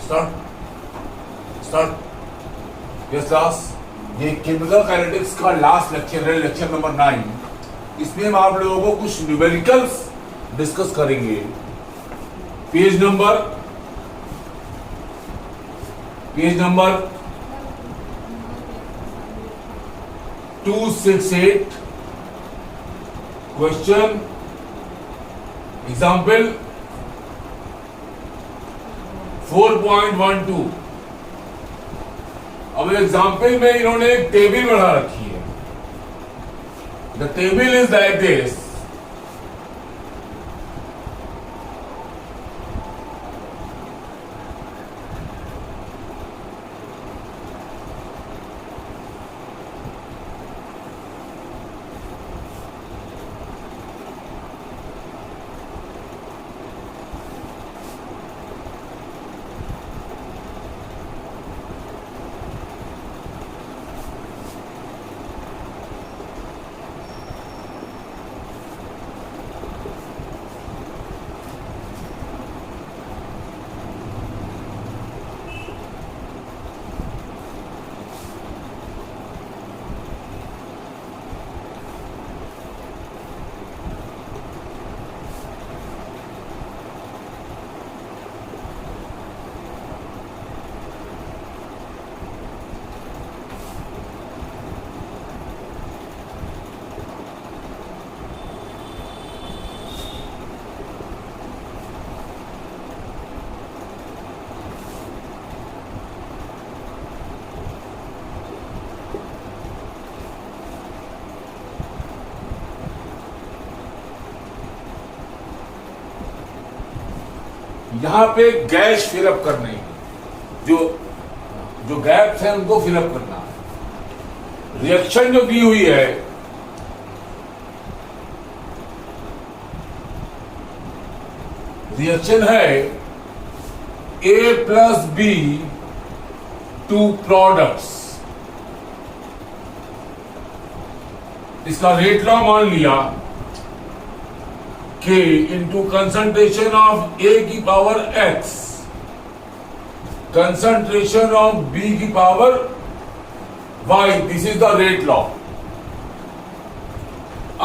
Start. Yes class, ये chemical kinetics का last lecture है, लेक्चर नंबर 9। इसमें हम आप लोगों को कुछ न्यूमेरिकल्स डिस्कस करेंगे। Page number 268, question example 4.12। अब एग्जाम्पल में इन्होंने एक टेबल बना रखी है। The table is like this. यहां पे गैस फिलअप करने हैं, जो गैप्स हैं उनको फिलअप करना है। रिएक्शन जो दी हुई है, रिएक्शन है A प्लस B 2 प्रोडक्ट्स। इसका रेट लॉ मान लिया K into concentration of A की power X, concentration of B की power Y। This is the rate law.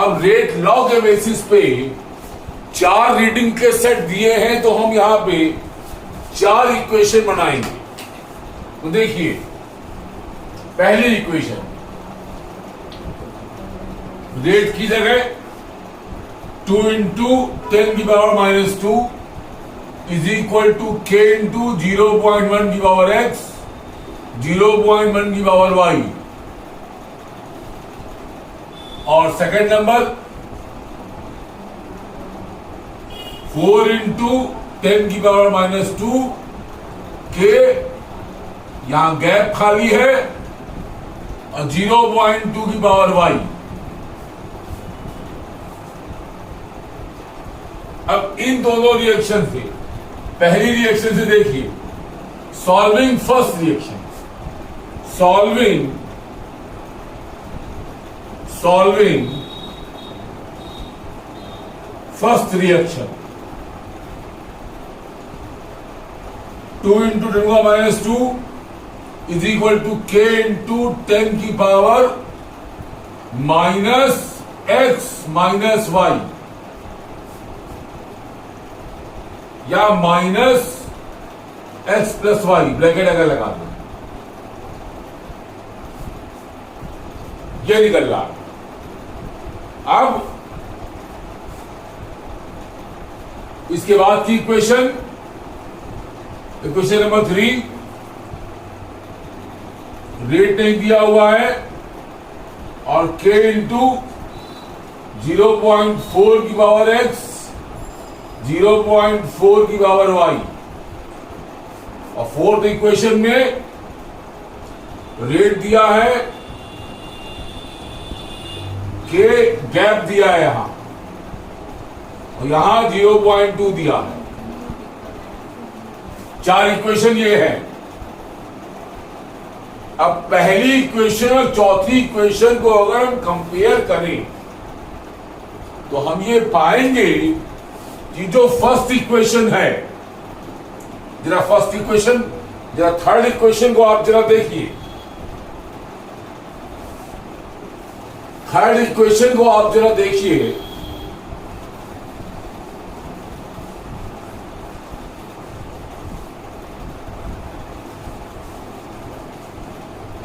अब रेट लॉ के बेसिस पे 4 रीडिंग के सेट दिए हैं, तो हम यहां पे 4 इक्वेशन बनाएंगे। तो देखिए, पहली इक्वेशन, रेट की जगह 2 into 10 की power -2 is equal to K into 0.1 की पावर X, 0.1 की पावर Y। और सेकंड नंबर 4 into 10 की पावर -2 K, यहां गैप खाली है, और 0.2 की पावर Y। अब इन दोनों रिएक्शन से, पहली रिएक्शन से देखिए, solving first reaction, solving first reaction, 2 into 10 का -2 is equal to K into 10 की पावर -X minus Y, या -X plus Y। ब्रैकेट अगर लगा दो, ये निकल रहा। अब इसके बाद की इक्वेशन नंबर 3, रेट नहीं दिया हुआ है, और K into 0.4 की पावर X, 0.4 की पावर Y। और फोर्थ इक्वेशन में रेट दिया है, K गैप दिया है यहां, और यहां 0.2 दिया है। 4 इक्वेशन ये है। अब पहली इक्वेशन और चौथी इक्वेशन को अगर हम कंपेयर करें, तो हम ये पाएंगे कि जो फर्स्ट इक्वेशन है जरा फर्स्ट इक्वेशन, जरा थर्ड इक्वेशन को आप जरा देखिए। थर्ड इक्वेशन को आप जरा देखिए।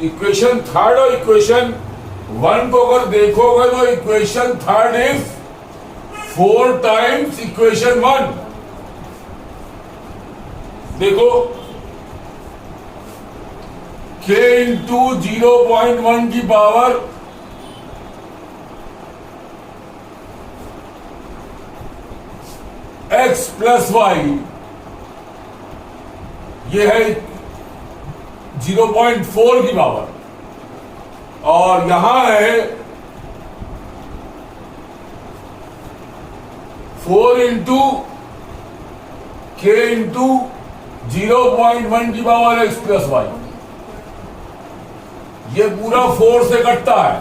इक्वेशन थर्ड और इक्वेशन वन को अगर देखोगे तो equation third is 4 times equation one. देखो k इंटू 0.1 की पावर x प्लस वाई, ये है 0.4 की पावर, और यहां है 4 इंटू k इंटू 0.1 की पावर x प्लस वाई। ये पूरा 4 से कटता है,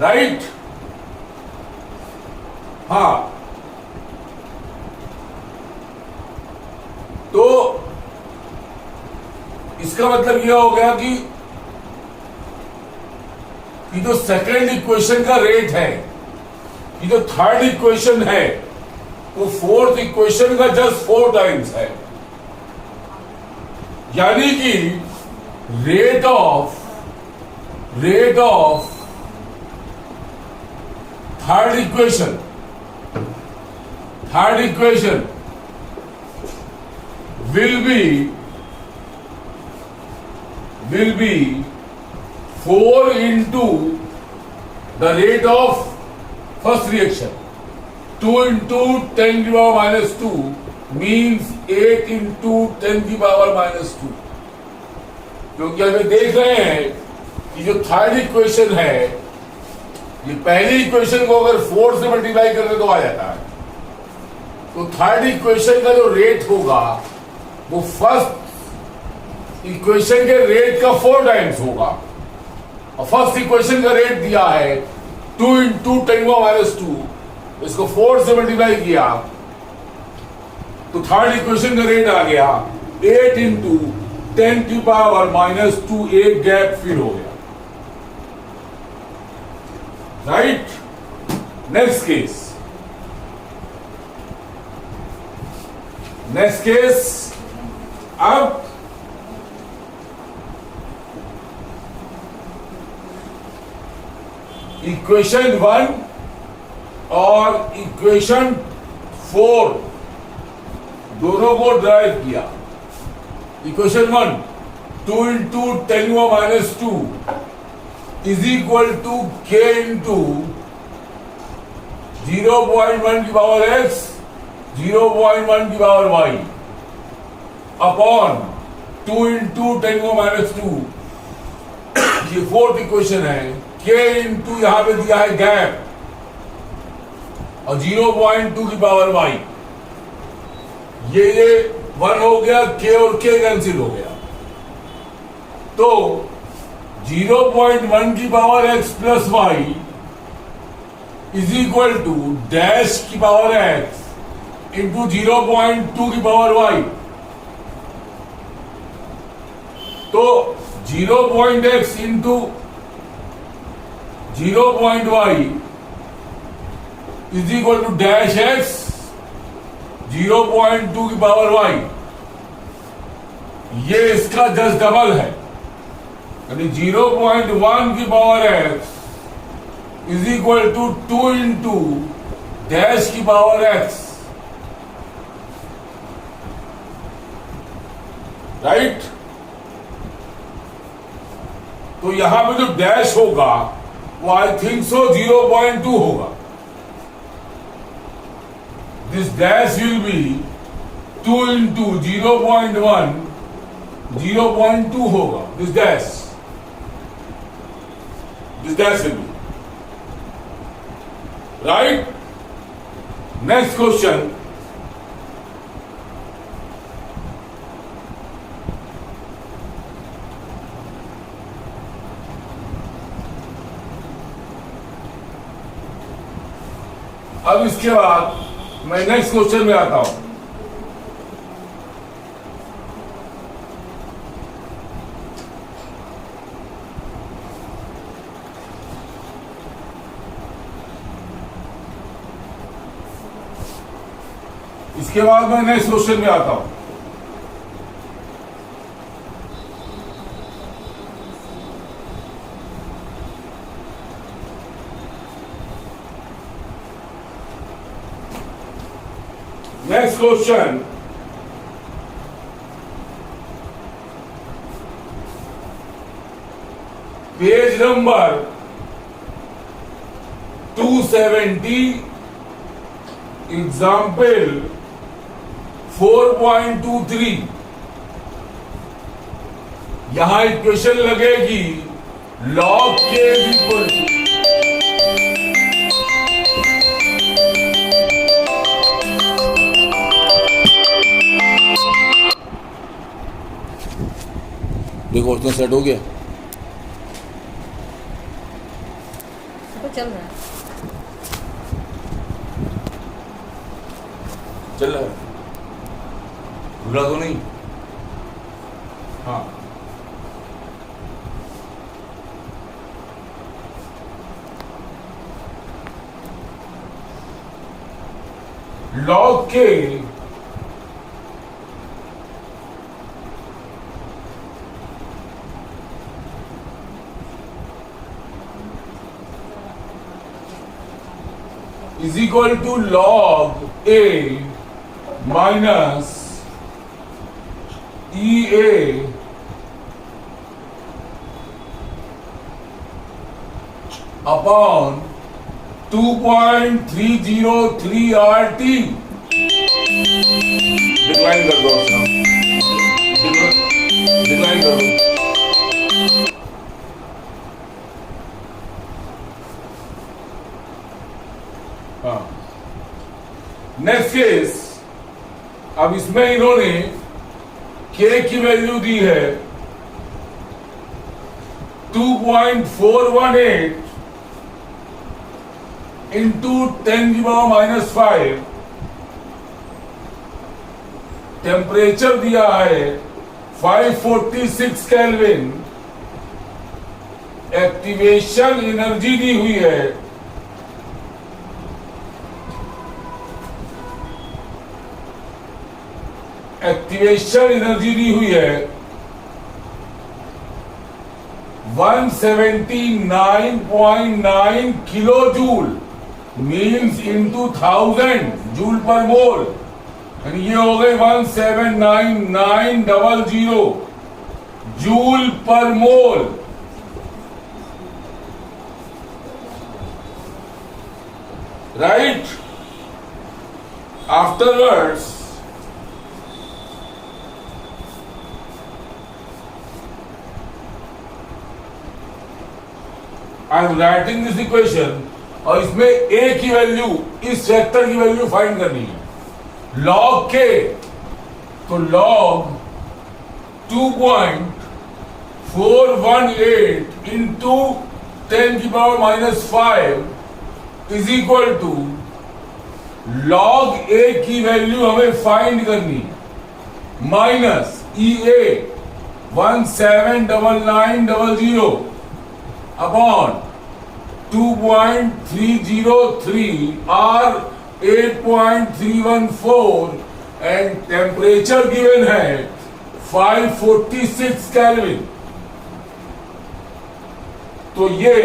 राइट? हाँ, तो इसका मतलब यह हो गया कि जो सेकेंड इक्वेशन का रेट है, ये जो थर्ड इक्वेशन है, वो फोर्थ इक्वेशन का जस्ट 4 टाइम्स है। यानी कि rate of third equation will be 4 into the rate of first reaction. 2 into 10 to the power minus 2 means 8 into 10 to the power minus 2. क्योंकि हमें देख रहे हैं कि जो थर्ड इक्वेशन है, ये पहली इक्वेशन को अगर 4 से मल्टीप्लाई करते तो आ जाता है, तो थर्ड इक्वेशन का जो रेट होगा वो फर्स्ट इक्वेशन के रेट का 4 टाइम्स होगा। और फर्स्ट इक्वेशन का रेट दिया है 2 इंटू 10 माइनस 2, इसको 4 से मल्टीप्लाई किया तो थर्ड इक्वेशन का रेट आ गया 8 इंटू 10 की पावर माइनस 2। एक गैप फिल हो गया, राइट? नेक्स्ट केस अब इक्वेशन 1 और इक्वेशन 4 दोनों को ड्राइव किया। Equation 1 2 into 10 minus 2 is equal to k into 0.1 की पावर x 0.1 की power y upon 2 into 10 minus 2। ये फोर्थ इक्वेशन है। k इंटू यहां पे दिया है गैप और 0.2 की पावर y। ये 1 हो गया, k और k कैंसिल हो गया, तो 0.1 की power x plus y is equal to dash की पावर x इंटू 0.2 की पावर y। तो 0.x into 0.y is equal to dash x 0.2 की पावर y। ये इसका जस्ट डबल है, यानी 0.1 की power x is equal to 2 into dash की पावर x, राइट? तो यहां पे जो डैश होगा वो आई थिंक सो 0.2 होगा। This dash will be 2 into 0.1 0.2 होगा। This dash will be right. Next question. अब इसके बाद मैं नेक्स्ट क्वेश्चन में आता हूं। इसके बाद मैं नेक्स्ट क्वेश्चन में आता हूं। Next question, page number 270, example 4.23। यहां इक्वेशन लगेगी log k इक्वल टू देखो उसने सेट हो गया, तो चल रहा है। चल रहा है, भूला तो नहीं? हाँ, log k is equal to log a minus EA upon 2.303 RT। Decline कर दो अपना, डिक्लाइन कर दो। हाँ, नेक्स्ट केस, अब इसमें इन्होंने k की वैल्यू दी है 2.418 इंटू 10⁻⁵। टेम्परेचर दिया है 546 केल्विन। एक्टिवेशन एनर्जी दी हुई है है 179.9 kilo joule, means into 1000 joule per mole, यानी ये हो गए 179,900 joule per mole. Right, afterwards I am writing this equation, और इसमें a की वैल्यू, इस फैक्टर की वैल्यू फाइंड करनी है। log k, तो log 2.418 into 10⁻⁵ is equal to log a की वैल्यू हमें फाइंड करनी है minus EA 179,900 upon 2.303 R 8.314 and temperature given है 546 केल्विन। तो ये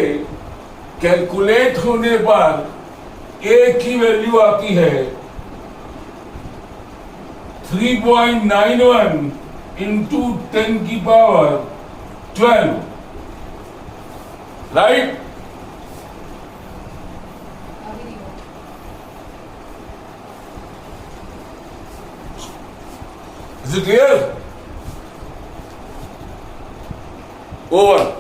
कैलकुलेट होने पर A की वैल्यू आती है 3.91 into 10⁻12। Right, is it clear? Over.